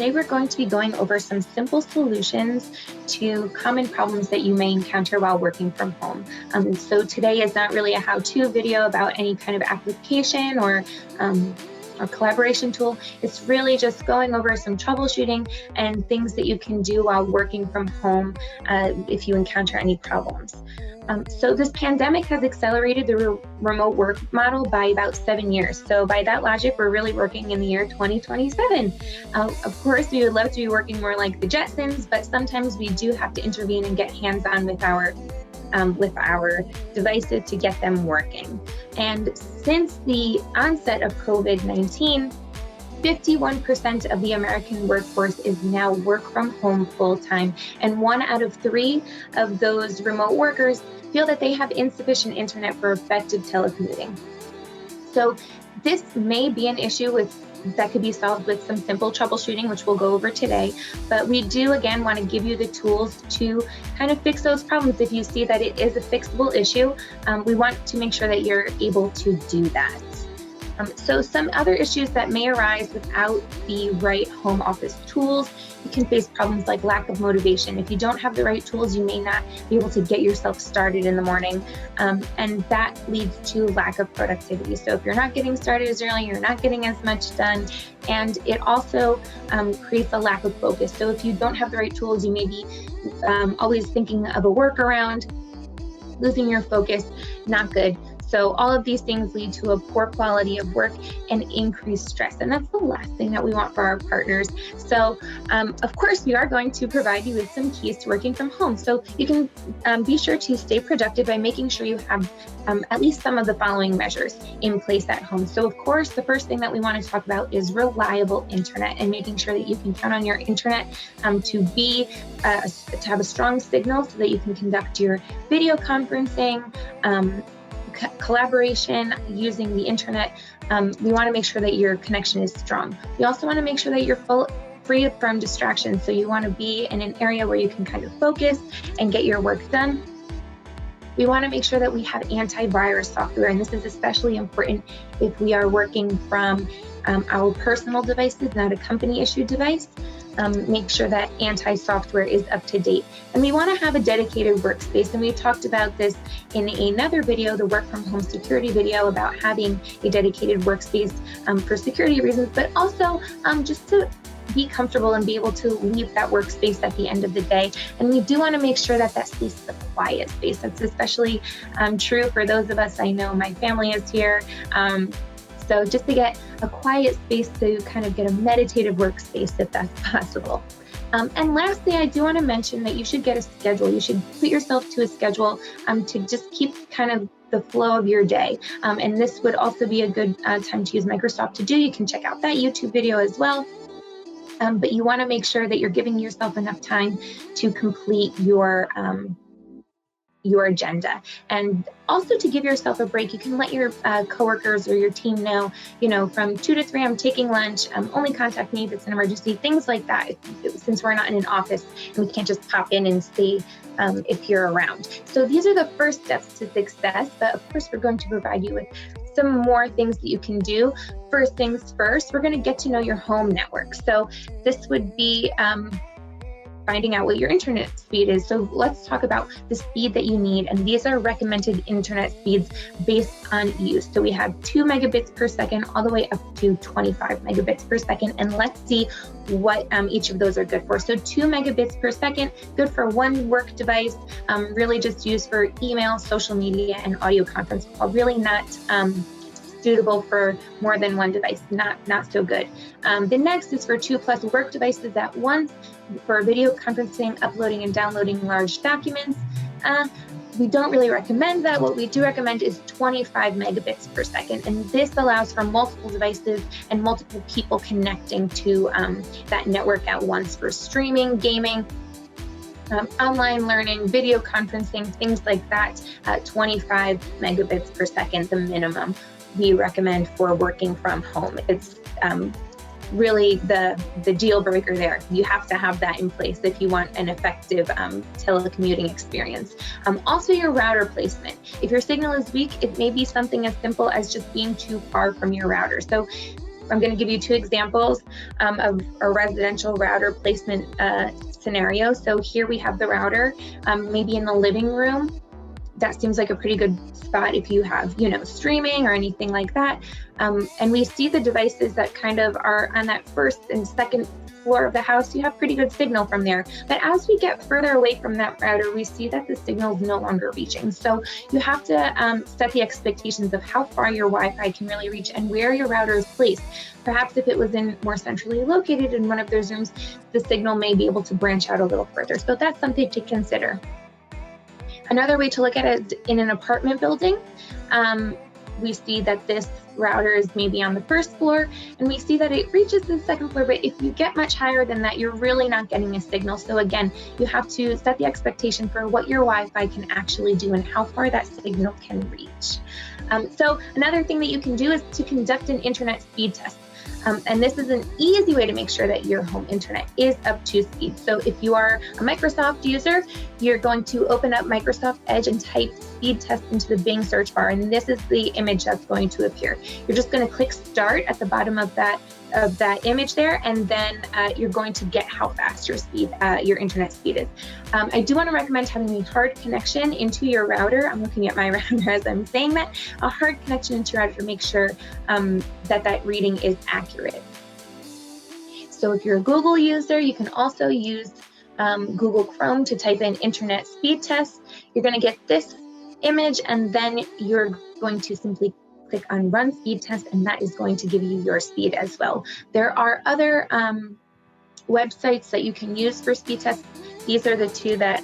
today we're going to be going over some simple solutions to common problems that you may encounter while working from home. So today is not really a how-to video about any kind of application or collaboration tool. It's really just going over some troubleshooting and things that you can do while working from home if you encounter any problems. So this pandemic has accelerated the remote work model by about 7 years. So by that logic, we're really working in the year 2027. Of course, we would love to be working more like the Jetsons, but sometimes we do have to intervene and get hands-on with our devices to get them working. And since the onset of COVID-19, 51% of the American workforce is now work from home full-time, and 1 out of 3 of those remote workers feel that they have insufficient internet for effective telecommuting. So this may be an issue that could be solved with some simple troubleshooting, which we'll go over today. But we do, again, want to give you the tools to kind of fix those problems. If you see that it is a fixable issue, we want to make sure that you're able to do that. So some other issues that may arise without the right home office tools, you can face problems like lack of motivation. If you don't have the right tools, you may not be able to get yourself started in the morning, and that leads to lack of productivity. So if you're not getting started as early, you're not getting as much done, and it also creates a lack of focus. So if you don't have the right tools, you may be always thinking of a workaround, losing your focus, not good. So all of these things lead to a poor quality of work and increased stress. And that's the last thing that we want for our partners. So of course, we are going to provide you with some keys to working from home. So you can be sure to stay productive by making sure you have at least some of the following measures in place at home. So of course, the first thing that we want to talk about is reliable internet and making sure that you can count on your internet to have a strong signal so that you can conduct your video conferencing, collaboration using the internet. We want to make sure that your connection is strong. We also want to make sure that you're free from distractions. So you want to be in an area where you can kind of focus and get your work done. We want to make sure that we have antivirus software, and this is especially important if we are working from our personal devices, not a company-issued device. Make sure that anti-software is up to date. And we want to have a dedicated workspace. And we talked about this in another video, the work from home security video, about having a dedicated workspace for security reasons, but also just to be comfortable and be able to leave that workspace at the end of the day. And we do want to make sure that that space is a quiet space. That's especially true for those of us. I know my family is here. So just to get a quiet space to kind of get a meditative workspace if that's possible. And lastly, I do want to mention that you should get a schedule. You should put yourself to a schedule to just keep kind of the flow of your day. And this would also be a good time to use Microsoft To Do. You can check out that YouTube video as well. But you want to make sure that you're giving yourself enough time to complete your agenda, and also to give yourself a break. You can let your coworkers or your team know, from 2 to 3, I'm taking lunch, only contact me if it's an emergency, things like that, since we're not in an office and we can't just pop in and stay if you're around. So these are the first steps to success, but of course we're going to provide you with some more things that you can do. First things first, we're going to get to know your home network. So this would be finding out what your internet speed is. So let's talk about the speed that you need. And these are recommended internet speeds based on use. So we have 2 megabits per second all the way up to 25 megabits per second. And let's see what each of those are good for. So 2 megabits per second, good for one work device, really just used for email, social media, and audio conference call. Really not suitable for more than one device, not so good. The next is for 2+ work devices at once for video conferencing, uploading and downloading large documents. We don't really recommend that. What we do recommend is 25 megabits per second. And this allows for multiple devices and multiple people connecting to that network at once for streaming, gaming, online learning, video conferencing, things like that. 25 megabits per second, the minimum we recommend for working from home. It's really the deal breaker there. You have to have that in place if you want an effective telecommuting experience. Also, your router placement. If your signal is weak, it may be something as simple as just being too far from your router. So I'm going to give you two examples of a residential router placement scenario. So here we have the router, maybe in the living room. That seems like a pretty good spot if you have, streaming or anything like that. And we see the devices that kind of are on that first and second floor of the house. You have pretty good signal from there. But as we get further away from that router, we see that the signal is no longer reaching. So you have to set the expectations of how far your Wi-Fi can really reach and where your router is placed. Perhaps if it was more centrally located in one of those rooms, the signal may be able to branch out a little further. So that's something to consider. Another way to look at it is in an apartment building. We see that this router is maybe on the first floor, and we see that it reaches the second floor, but if you get much higher than that, you're really not getting a signal. So again, you have to set the expectation for what your Wi-Fi can actually do and how far that signal can reach. So another thing that you can do is to conduct an internet speed test. And this is an easy way to make sure that your home internet is up to speed. So if you are a Microsoft user, you're going to open up Microsoft Edge and type speed test into the Bing search bar, and this is the image that's going to appear. You're just going to click start at the bottom of that image there, and then you're going to get how fast your internet speed is. I do want to recommend having a hard connection into your router. I'm looking at my router as I'm saying that. A hard connection into your router to make sure that reading is accurate. So if you're a Google user, you can also use Google Chrome to type in internet speed test. You're going to get this image, and then you're going to simply click on run speed test, and that is going to give you your speed as well. There are other websites that you can use for speed tests. These are the two that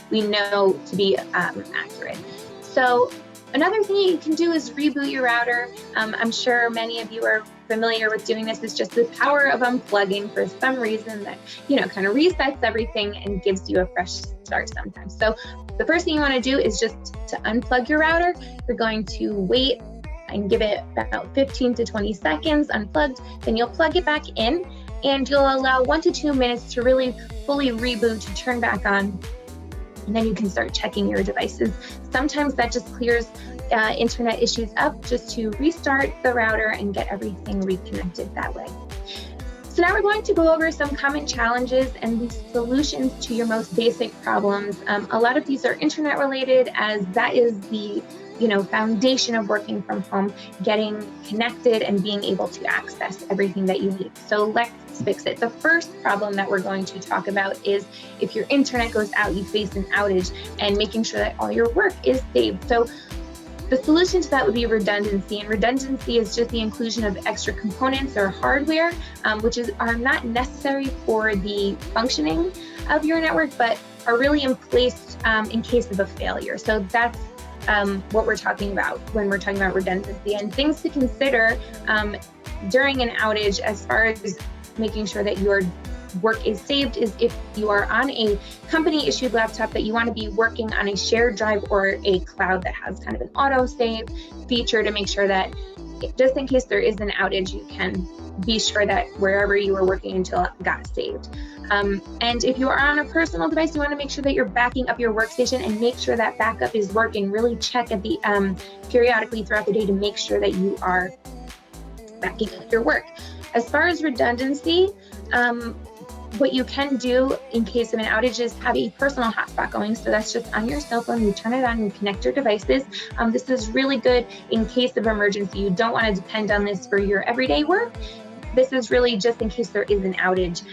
we know to be accurate. So another thing you can do is reboot your router. I'm sure many of you are familiar with doing this. It's just the power of unplugging for some reason that, kind of resets everything and gives you a fresh start sometimes. So the first thing you want to do is just to unplug your router. You're going to wait and give it about 15 to 20 seconds unplugged. Then you'll plug it back in, and you'll allow 1 to 2 minutes to really fully reboot, to turn back on. And then you can start checking your devices. Sometimes that just clears internet issues up, just to restart the router and get everything reconnected that way. So now we're going to go over some common challenges and the solutions to your most basic problems. A lot of these are internet related, as that is the foundation of working from home, getting connected and being able to access everything that you need. So let's fix it. The first problem that we're going to talk about is if your internet goes out, you face an outage, and making sure that all your work is saved. So the solution to that would be redundancy, and redundancy is just the inclusion of extra components or hardware, which are not necessary for the functioning of your network, but are really in place in case of a failure. So that's what we're talking about when we're talking about redundancy. And things to consider during an outage, as far as making sure that your work is saved, is if you are on a company issued laptop, that you want to be working on a shared drive or a cloud that has kind of an auto save feature, to make sure that just in case there is an outage, you can be sure that wherever you were working until it got saved. And if you are on a personal device, you want to make sure that you're backing up your workstation and make sure that backup is working. Really check at the periodically throughout the day to make sure that you are backing up your work. As far as redundancy, what you can do in case of an outage is have a personal hotspot going. So that's just on your cell phone. You turn it on and connect your devices. This is really good in case of emergency. You don't want to depend on this for your everyday work. This is really just in case there is an outage.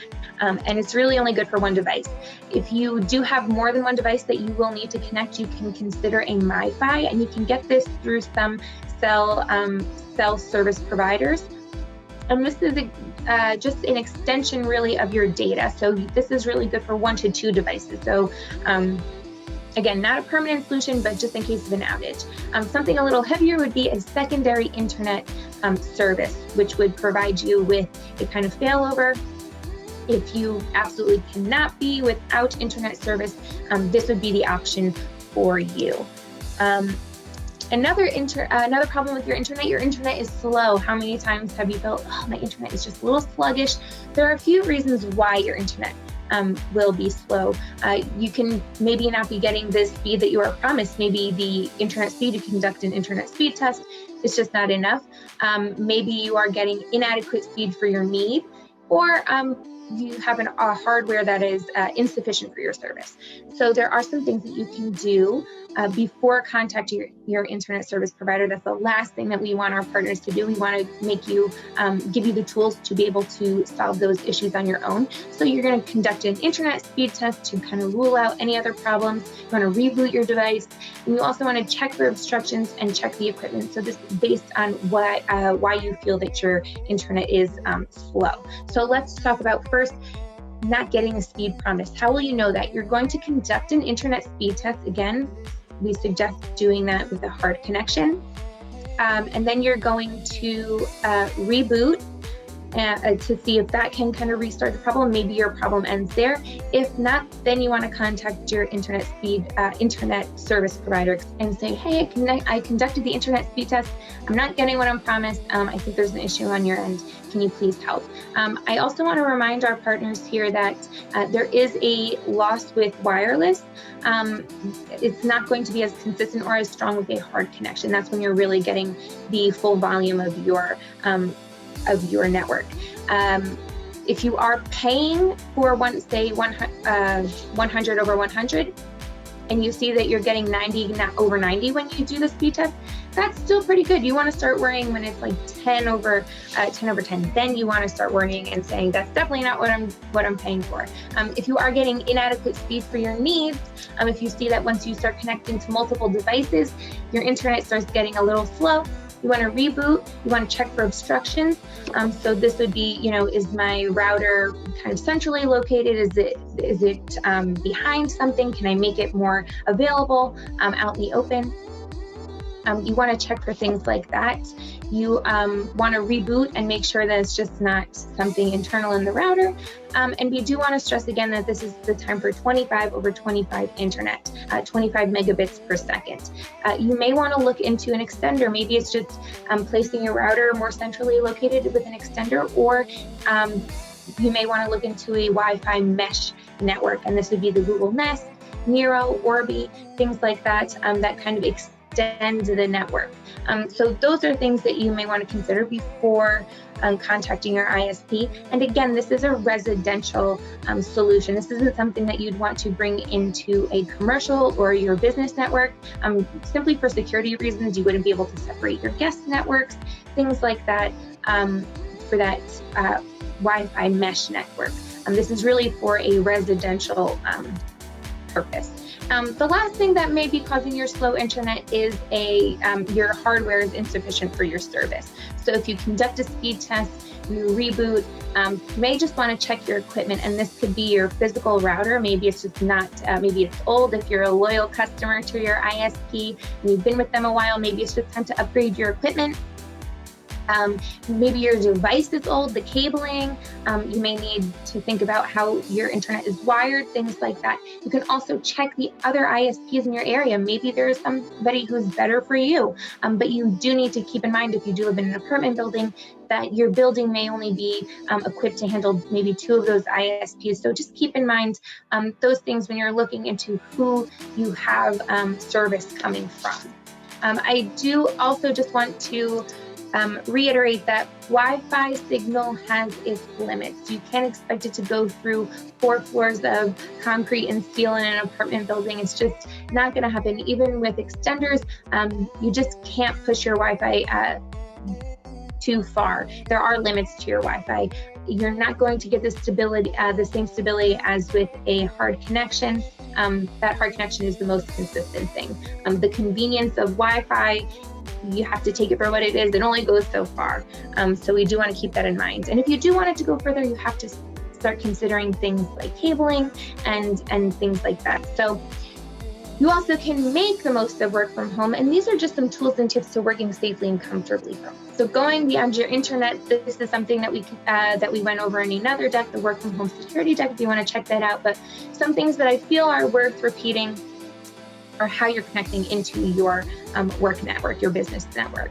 And it's really only good for one device. If you do have more than one device that you will need to connect, you can consider a MiFi, and you can get this through some cell service providers. And this is just an extension really of your data. So this is really good for 1 to 2 devices. So again, not a permanent solution, but just in case of an outage. Something a little heavier would be a secondary internet service, which would provide you with a kind of failover. If you absolutely cannot be without internet service, this would be the option for you. Another problem with your internet is slow. How many times have you felt, oh, my internet is just a little sluggish? There are a few reasons why your internet will be slow. You can maybe not be getting the speed that you are promised. Maybe the internet speed, you conduct an internet speed test, it's just not enough. Maybe you are getting inadequate speed for your need, or you have a hardware that is insufficient for your service. So there are some things that you can do before contacting your internet service provider. That's the last thing that we want our partners to do. We want to make you, give you the tools to be able to solve those issues on your own. So you're going to conduct an internet speed test to kind of rule out any other problems. You want to reboot your device. And you also want to check for obstructions and check the equipment. So this is based on why you feel that your internet is slow. So let's talk about first, not getting a speed promise. How will you know that? You're going to conduct an internet speed test. Again, we suggest doing that with a hard connection. And then you're going to reboot to see if that can kind of restart the problem. Maybe your problem ends there. If not, then you want to contact your internet service provider and say, hey, I conducted the internet speed test. I'm not getting what I'm promised. I think there's an issue on your end. Can you please help? I also want to remind our partners here that there is a loss with wireless. It's not going to be as consistent or as strong with a hard connection. That's when you're really getting the full volume of your network. If you are paying for 100 over 100, and you see that you're getting 90 not over 90 when you do the speed test, that's still pretty good. You want to start worrying when it's like 10 over 10. Then you want to start worrying and saying that's definitely not what I'm paying for. If you are getting inadequate speed for your needs, if you see that once you start connecting to multiple devices, your internet starts getting a little slow, you want to reboot, you want to check for obstructions. So this would be, is my router kind of centrally located? Is it behind something? Can I make it more available out in the open? You want to check for things like that. You want to reboot and make sure that it's just not something internal in the router. And we do want to stress again that this is the time for 25 over 25 internet, 25 megabits per second. You may want to look into an extender. Maybe it's just placing your router more centrally located with an extender, or you may want to look into a Wi-Fi mesh network. And this would be the Google Nest, Nero, Orbi, things like that, that kind of extend the network. So those are things that you may want to consider before contacting your ISP. And again, this is a residential solution. This isn't something that you'd want to bring into a commercial or your business network. Simply for security reasons, you wouldn't be able to separate your guest networks, things like that, for that Wi-Fi mesh network. This is really for a residential purpose. The last thing that may be causing your slow internet is your hardware is insufficient for your service. So if you conduct a speed test, you reboot, you may just want to check your equipment, and this could be your physical router. Maybe it's just not, maybe it's old. If you're a loyal customer to your ISP and you've been with them a while, maybe it's just time to upgrade your equipment. Maybe your device is old, the cabling, you may need to think about how your internet is wired, things like that. You can also check the other ISPs in your area. Maybe there's somebody who's better for you, but you do need to keep in mind, if you do live in an apartment building, that your building may only be equipped to handle maybe 2 of those ISPs. So just keep in mind those things when you're looking into who you have service coming from. I do also just want to reiterate that Wi-Fi signal has its limits. You can't expect it to go through 4 floors of concrete and steel in an apartment building. It's just not going to happen. Even with extenders, you just can't push your Wi-Fi too far. There are limits to your Wi-Fi. You're not going to get the stability, the same stability as with a hard connection. That hard connection is the most consistent thing. The convenience of Wi-Fi, you have to take it for what it is. It only goes so far. So we do want to keep that in mind. And if you do want it to go further, you have to start considering things like cabling and things like that. So you also can make the most of work from home. And these are just some tools and tips to working safely and comfortably from home. So going beyond your internet, this is something that we went over in another deck, the work from home security deck, if you want to check that out. But some things that I feel are worth repeating are how you're connecting into your work network, your business network.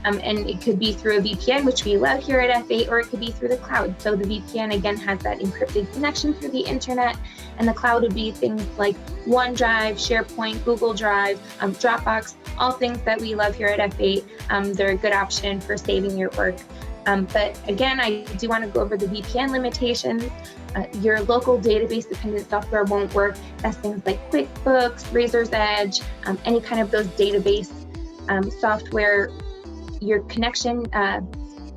and it could be through a VPN, which we love here at F8, or it could be through the cloud. So the VPN, again, has that encrypted connection through the internet, and the cloud would be things like OneDrive, SharePoint, Google Drive, Dropbox, all things that we love here at F8. They're a good option for saving your work. But again, I do want to go over the VPN limitations. Your local database-dependent software won't work. That's things like QuickBooks, Razor's Edge, any kind of those database software. Your connection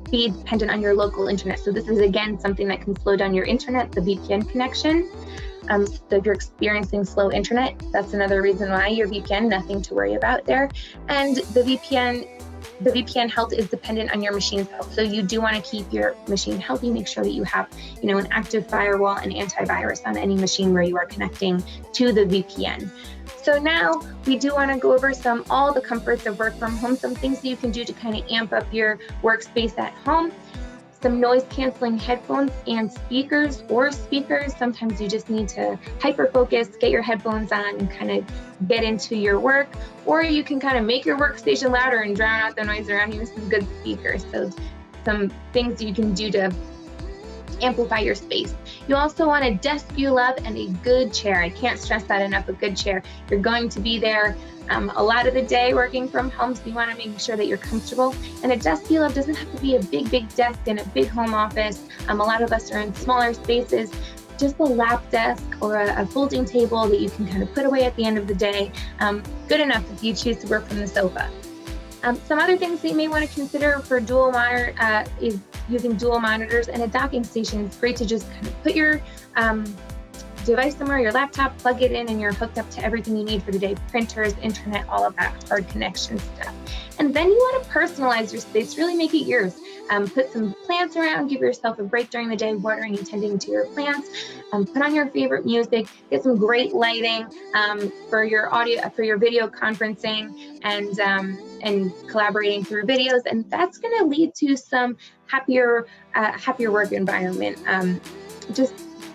speed dependent on your local internet. So this is, again, something that can slow down your internet, the VPN connection. So if you're experiencing slow internet, that's another reason why your VPN, nothing to worry about there. And the VPN health is dependent on your machine's health. So you do want to keep your machine healthy. Make sure that you have, an active firewall and antivirus on any machine where you are connecting to the VPN. So now we do want to go over all the comforts of work from home, some things that you can do to kind of amp up your workspace at home. Some noise canceling headphones and speakers or speakers. Sometimes you just need to hyper focus, get your headphones on and kind of get into your work, or you can kind of make your workstation louder and drown out the noise around you with some good speakers. So some things you can do to amplify your space. You also want a desk you love and a good chair. I can't stress that enough, a good chair. You're going to be there a lot of the day working from home, so you want to make sure that you're comfortable. And a desk you love doesn't have to be a big desk in a big home office. A lot of us are in smaller spaces. Just a lap desk or a folding table that you can kind of put away at the end of the day. Good enough if you choose to work from the sofa. Some other things that you may want to consider for dual monitor is using dual monitors and a docking station. It's great to just kind of put your device somewhere, your laptop, plug it in, and you're hooked up to everything you need for the day, printers, internet, all of that hard connection stuff. And then you want to personalize your space, really make it yours. Put some plants around, give yourself a break during the day, watering and tending to your plants. Put on your favorite music, get some great lighting for your audio, for your video conferencing and collaborating through videos. And that's going to lead to some happier work environment. Just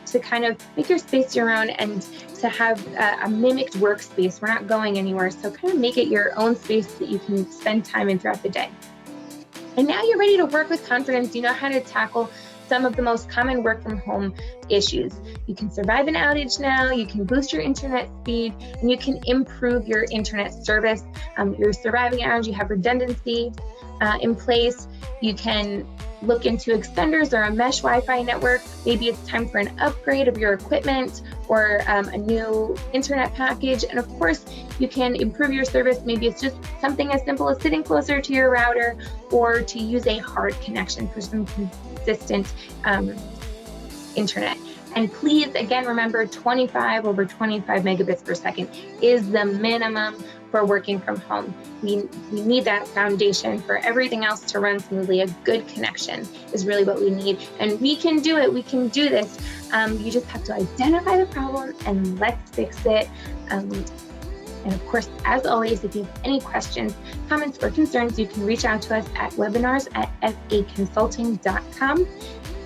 to kind of make your space your own and to have a mimicked workspace. We're not going anywhere, so kind of make it your own space that you can spend time in throughout the day. And now you're ready to work with confidence. You know how to tackle some of the most common work from home issues. You can survive an outage now, you can boost your internet speed, and you can improve your internet service. You're surviving an outage, you have redundancy in place. You can look into extenders or a mesh Wi-Fi network. Maybe it's time for an upgrade of your equipment or a new internet package. And of course, you can improve your service. Maybe it's just something as simple as sitting closer to your router or to use a hard connection for some consistent internet. And please, again, remember over 25 megabits per second is the minimum for working from home. We need that foundation for everything else to run smoothly. A good connection is really what we need. And we can do it. We can do this. You just have to identify the problem and let's fix it. And of course, as always, if you have any questions, comments, or concerns, you can reach out to us at webinars@fa-consulting.com.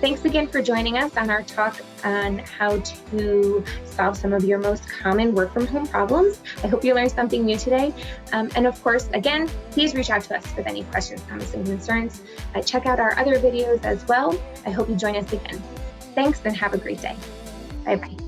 Thanks again for joining us on our talk on how to solve some of your most common work from home problems. I hope you learned something new today. And of course, again, please reach out to us with any questions, comments, and concerns. Check out our other videos as well. I hope you join us again. Thanks and have a great day. Bye-bye.